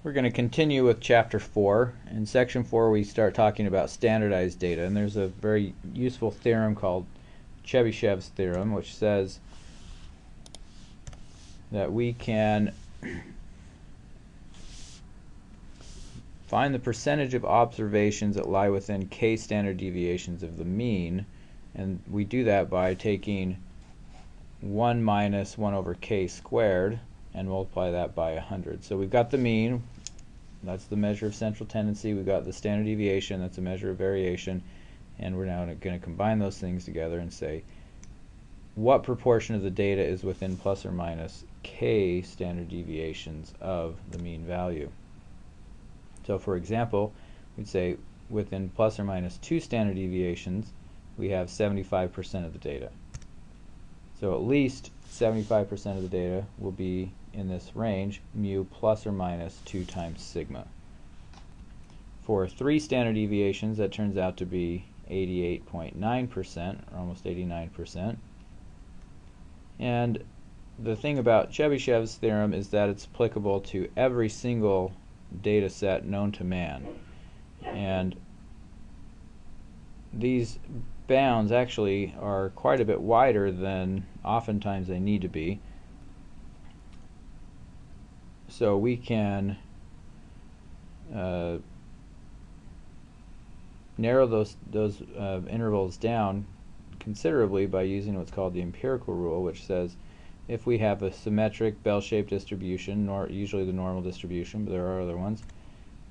We're going to continue with Chapter 4. In Section 4 we start talking about standardized data, and there's a very useful theorem called Chebyshev's theorem, which says that we can find the percentage of observations that lie within k standard deviations of the mean, and we do that by taking 1 minus 1 over k squared and multiply that by 100. So we've got the mean, that's the measure of central tendency. We've got the standard deviation, that's a measure of variation, and we're now going to combine those things together and say what proportion of the data is within plus or minus k standard deviations of the mean value. So for example, we'd say within plus or minus 2 standard deviations we have 75% of the data. So at least 75% of the data will be in this range, mu plus or minus 2 times sigma. For 3 standard deviations, that turns out to be 88.9%, or almost 89%. And the thing about Chebyshev's theorem is that it's applicable to every single data set known to man. And these bounds actually are quite a bit wider than oftentimes they need to be. So we can narrow those intervals down considerably by using what's called the empirical rule, which says if we have a symmetric bell-shaped distribution, usually the normal distribution, but there are other ones,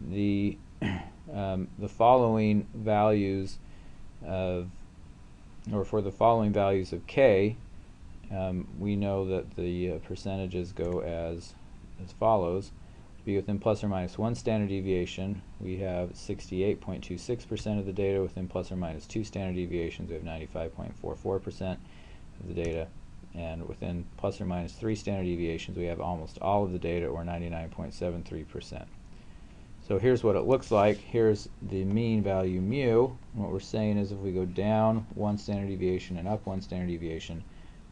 the following values of, or for the following values of k, we know that the percentages go as follows. To be within plus or minus 1 standard deviation, we have 68.26% of the data. Within plus or minus 2 standard deviations, we have 95.44% of the data. And within plus or minus 3 standard deviations, we have almost all of the data, or 99.73%. So here's what it looks like. Here's the mean value mu. What we're saying is if we go down 1 standard deviation and up 1 standard deviation,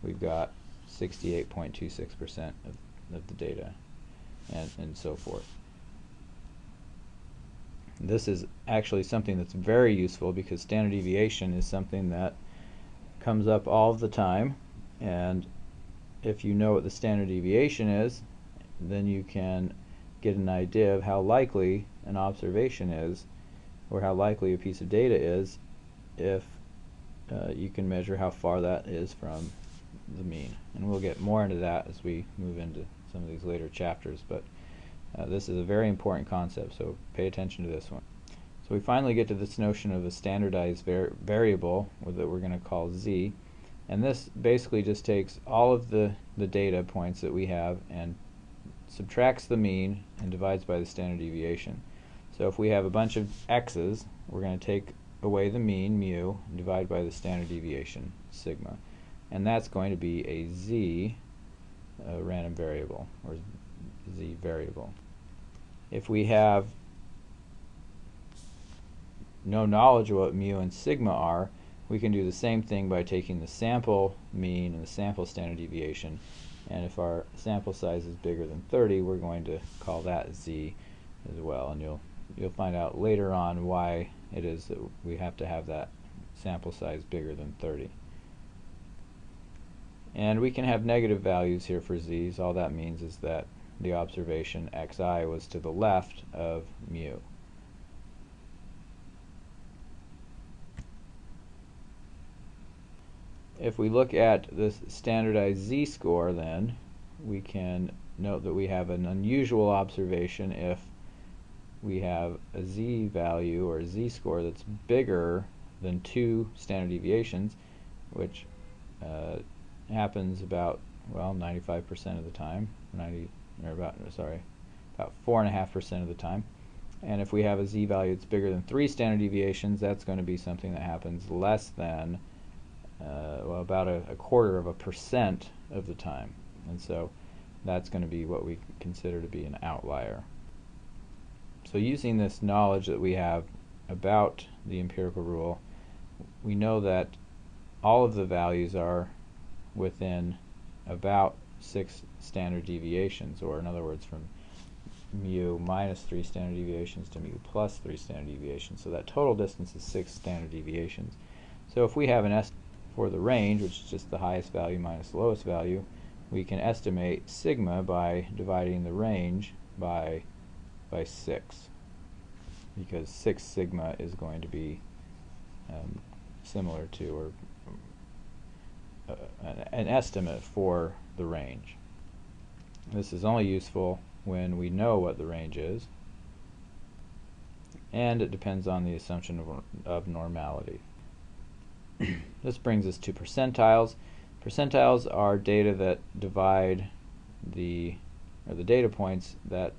we've got 68.26% of the data, and so forth. This is actually something that's very useful because standard deviation is something that comes up all of the time, and if you know what the standard deviation is, then you can get an idea of how likely an observation is, or how likely a piece of data is, if you can measure how far that is from the mean. And we'll get more into that as we move into some of these later chapters, but this is a very important concept, so pay attention to this one. So we finally get to this notion of a standardized variable that we're going to call z, and this basically just takes all of the data points that we have and subtracts the mean and divides by the standard deviation. So if we have a bunch of x's, we're going to take away the mean, mu, and divide by the standard deviation, sigma. And that's going to be a z random variable, or z variable. If we have no knowledge of what mu and sigma are, we can do the same thing by taking the sample mean and the sample standard deviation, and if our sample size is bigger than 30, we're going to call that z as well, and you'll find out later on why it is that we have to have that sample size bigger than 30. And we can have negative values here for z's. All that means is that the observation xi was to the left of mu. If we look at this standardized z-score, then we can note that we have an unusual observation if we have a z value, or a z-score, that's bigger than 2 standard deviations, which happens about, well, 95% of the time, about 4.5% of the time. And if we have a z value that's bigger than 3 standard deviations, that's going to be something that happens less than, well, about a quarter of a percent of the time. And so that's going to be what we consider to be an outlier. So using this knowledge that we have about the empirical rule, we know that all of the values are within about 6 standard deviations, or in other words, from mu minus 3 standard deviations to mu plus 3 standard deviations. So that total distance is 6 standard deviations. So if we have an estimate for the range, which is just the highest value minus the lowest value, we can estimate sigma by dividing the range by 6, because 6 sigma is going to be similar to, or an estimate for the range. This is only useful when we know what the range is, and it depends on the assumption of normality. This brings us to percentiles. Percentiles are data that divide the data points that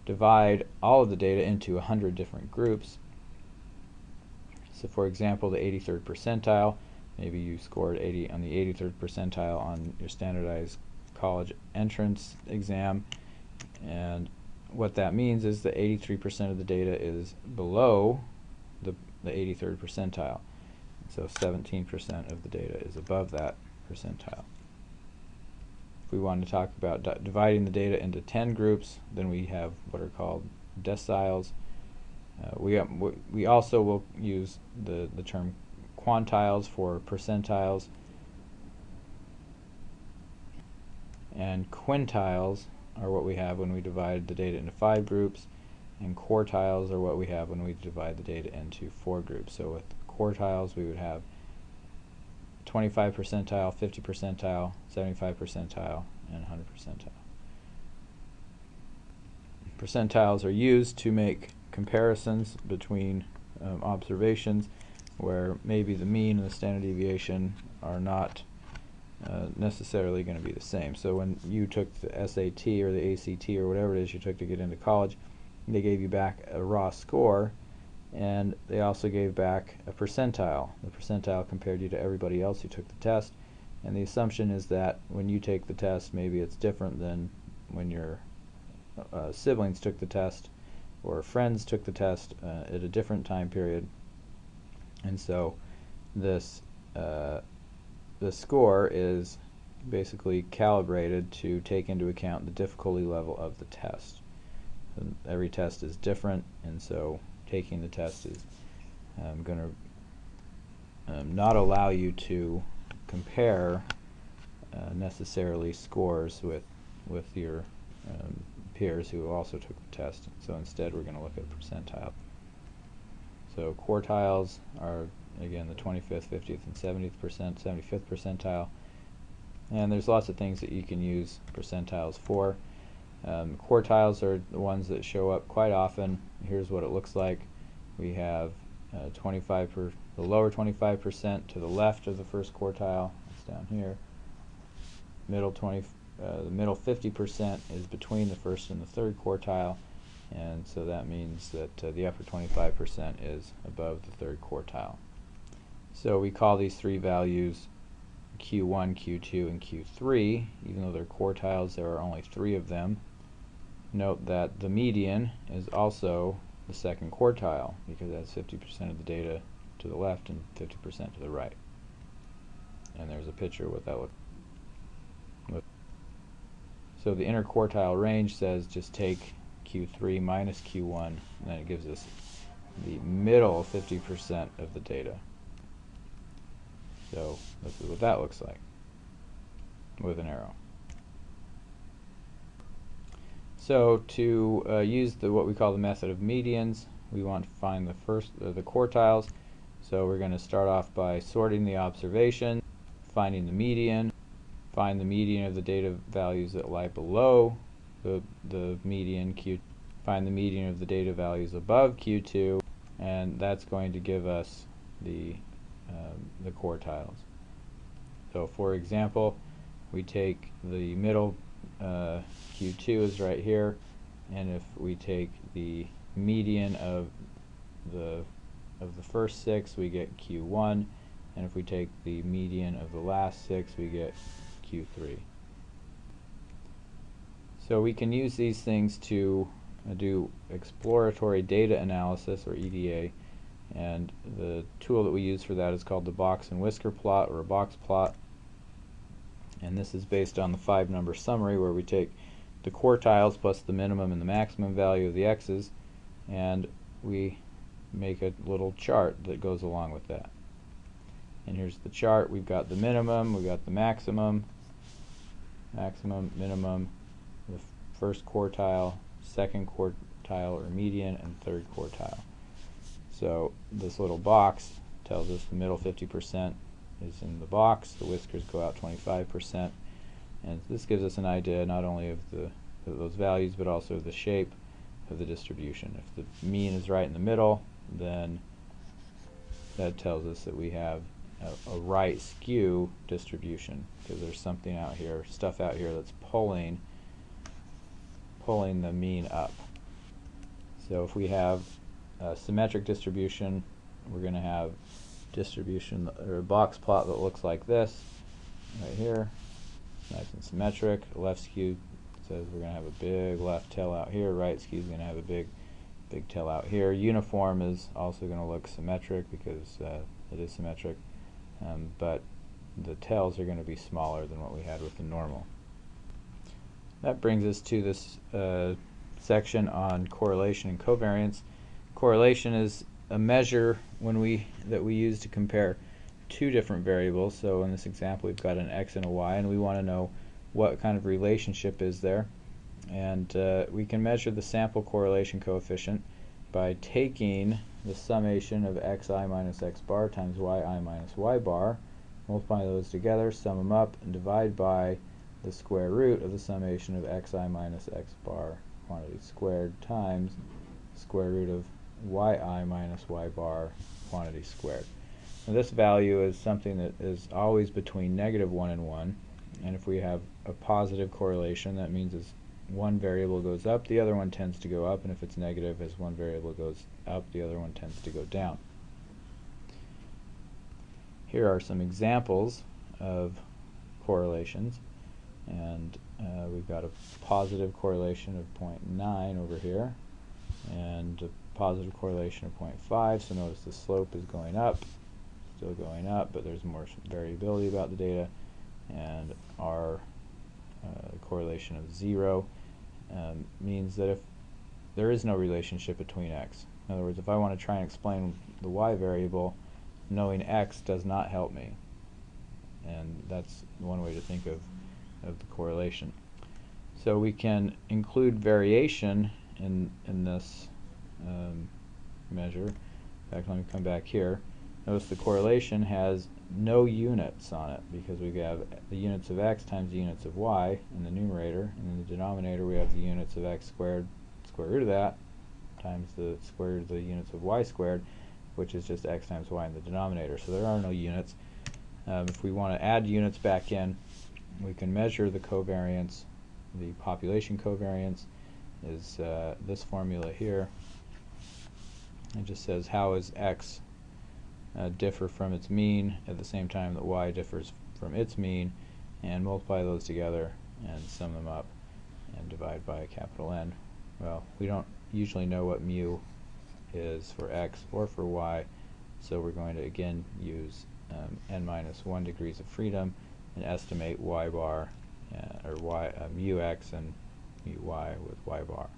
divide all of the data into 100 different groups. So for example, the 83rd percentile, maybe you scored 80 on the 83rd percentile on your standardized college entrance exam, and what that means is that 83% of the data is below the 83rd percentile. So 17% of the data is above that percentile. If we want to talk about dividing the data into 10 groups, then we have what are called deciles. We also will use the term quantiles for percentiles, and quintiles are what we have when we divide the data into 5 groups, and quartiles are what we have when we divide the data into 4 groups. So with quartiles we would have 25 percentile, 50 percentile, 75 percentile, and 100 percentile. Percentiles are used to make comparisons between observations where maybe the mean and the standard deviation are not necessarily going to be the same. So when you took the SAT or the ACT or whatever it is you took to get into college, they gave you back a raw score, and they also gave back a percentile. The percentile compared you to everybody else who took the test, and the assumption is that when you take the test, maybe it's different than when your siblings took the test or friends took the test at a different time period. And so this the score is basically calibrated to take into account the difficulty level of the test. And every test is different, and so taking the test is going to not allow you to compare necessarily scores with your peers who also took the test. So instead we're going to look at percentile. So quartiles are again the 25th, 50th, and 75th percentile, and there's lots of things that you can use percentiles for. Quartiles are the ones that show up quite often. Here's what it looks like. We have the lower 25% to the left of the first quartile. It's down here. The middle 50% is between the first and the third quartile, and so that means that the upper 25% is above the third quartile. So we call these three values Q1, Q2, and Q3. Even though they're quartiles, there are only 3 of them. Note that the median is also the second quartile, because that's 50% of the data to the left and 50% to the right. And there's a picture of what that looks like. So the interquartile range says just take Q3 minus Q1, and then it gives us the middle 50% of the data. So this is what that looks like with an arrow. So to use what we call the method of medians, we want to find the quartiles. So we're going to start off by sorting the observation, finding the median, find the median of the data values that lie below the median Q, find the median of the data values above Q2, and that's going to give us the quartiles. So for example, we take the middle Q2 is right here, and if we take the median of the first 6, we get Q1, and if we take the median of the last 6, we get Q3. So we can use these things to do exploratory data analysis, or EDA, and the tool that we use for that is called the box and whisker plot, or a box plot. And this is based on the 5-number summary, where we take the quartiles plus the minimum and the maximum value of the x's, and we make a little chart that goes along with that. And here's the chart. We've got the minimum, we've got the maximum, minimum, the first quartile, second quartile or median, and third quartile. So this little box tells us the middle 50% is in the box, the whiskers go out 25%, and this gives us an idea not only of those values but also of the shape of the distribution. If the mean is right in the middle, then that tells us that we have a right skew distribution, because there's something out here, stuff out here that's pulling the mean up. So if we have a symmetric distribution, we're going to have distribution or a box plot that looks like this right here, nice and symmetric. Left skew says we're going to have a big left tail out here, right skew is going to have a big tail out here. Uniform is also going to look symmetric because it is symmetric, but the tails are going to be smaller than what we had with the normal. That brings us to this section on correlation and covariance. Correlation is a measure that we use to compare two different variables. So in this example, we've got an x and a y, and we want to know what kind of relationship is there. And we can measure the sample correlation coefficient by taking the summation of xi minus x bar times yi minus y bar, multiply those together, sum them up, and divide by the square root of the summation of xi minus x bar quantity squared times square root of yi minus y bar quantity squared. Now this value is something that is always between -1 and 1, and if we have a positive correlation, that means as one variable goes up, the other one tends to go up, and if it's negative, as one variable goes up, the other one tends to go down. Here are some examples of correlations, and we've got a positive correlation of 0.9 over here, and a positive correlation of 0.5, so notice the slope is going up, still going up, but there's more variability about the data, and our correlation of 0 means that if there is no relationship between x. In other words, if I want to try and explain the y variable, knowing x does not help me, and that's one way to think of the correlation. So we can include variation in this measure. In fact, let me come back here. Notice the correlation has no units on it because we have the units of x times the units of y in the numerator, and in the denominator we have the units of x squared, square root of that, times the square root of the units of y squared, which is just x times y in the denominator. So there are no units. If we want to add units back in, we can measure the covariance. The population covariance is this formula here. It just says how is x differ from its mean at the same time that y differs from its mean, and multiply those together and sum them up and divide by a capital N. Well, we don't usually know what mu is for x or for y, so we're going to again use n minus 1 degrees of freedom and estimate y bar or mu x and mu y with y bar.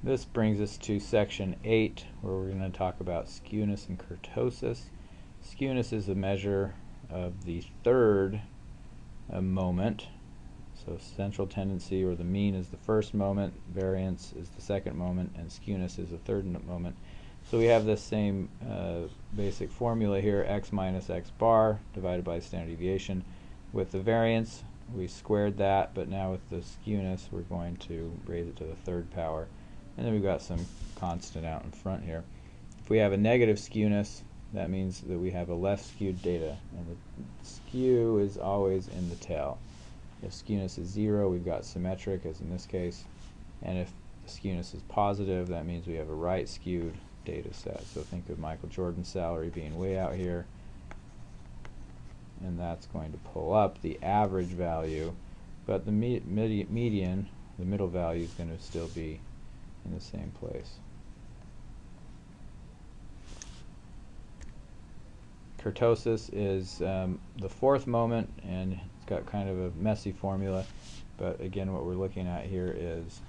This brings us to section 8, where we're going to talk about skewness and kurtosis. Skewness is a measure of the third moment. So central tendency, or the mean, is the first moment, variance is the second moment, and skewness is the third moment. So we have this same basic formula here, x minus x bar divided by standard deviation. With the variance, we squared that, but now with the skewness, we're going to raise it to the third power. And then we've got some constant out in front here. If we have a negative skewness, that means that we have a left skewed data, and the skew is always in the tail. If skewness is 0, we've got symmetric, as in this case, and if the skewness is positive, that means we have a right skewed data set. So think of Michael Jordan's salary being way out here, and that's going to pull up the average value, but the median, the middle value, is going to still be in the same place. Kurtosis is the fourth moment, and it's got kind of a messy formula, But again, what we're looking at here is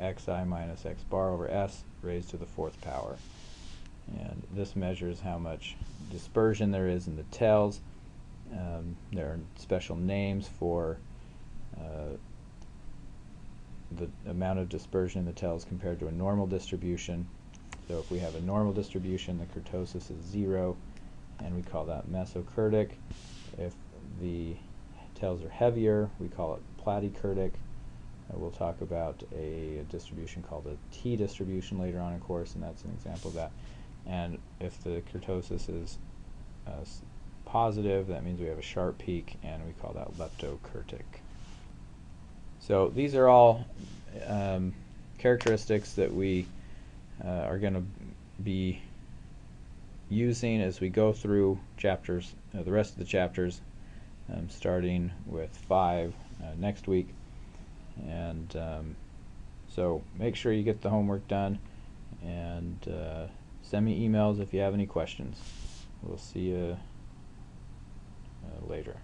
xi minus x bar over s raised to the 4th power. And this measures how much dispersion there is in the tails. There are special names for the amount of dispersion in the tails compared to a normal distribution. So if we have a normal distribution, the kurtosis is 0, and we call that mesokurtic. If the tails are heavier, we call it platykurtic. We'll talk about a distribution called a T distribution later on in course, and that's an example of that. And if the kurtosis is positive, that means we have a sharp peak, and we call that leptokurtic. So these are all characteristics that we are going to be using as we go through chapters, the rest of the chapters, starting with 5 next week. And so make sure you get the homework done, and send me emails if you have any questions. We'll see you later.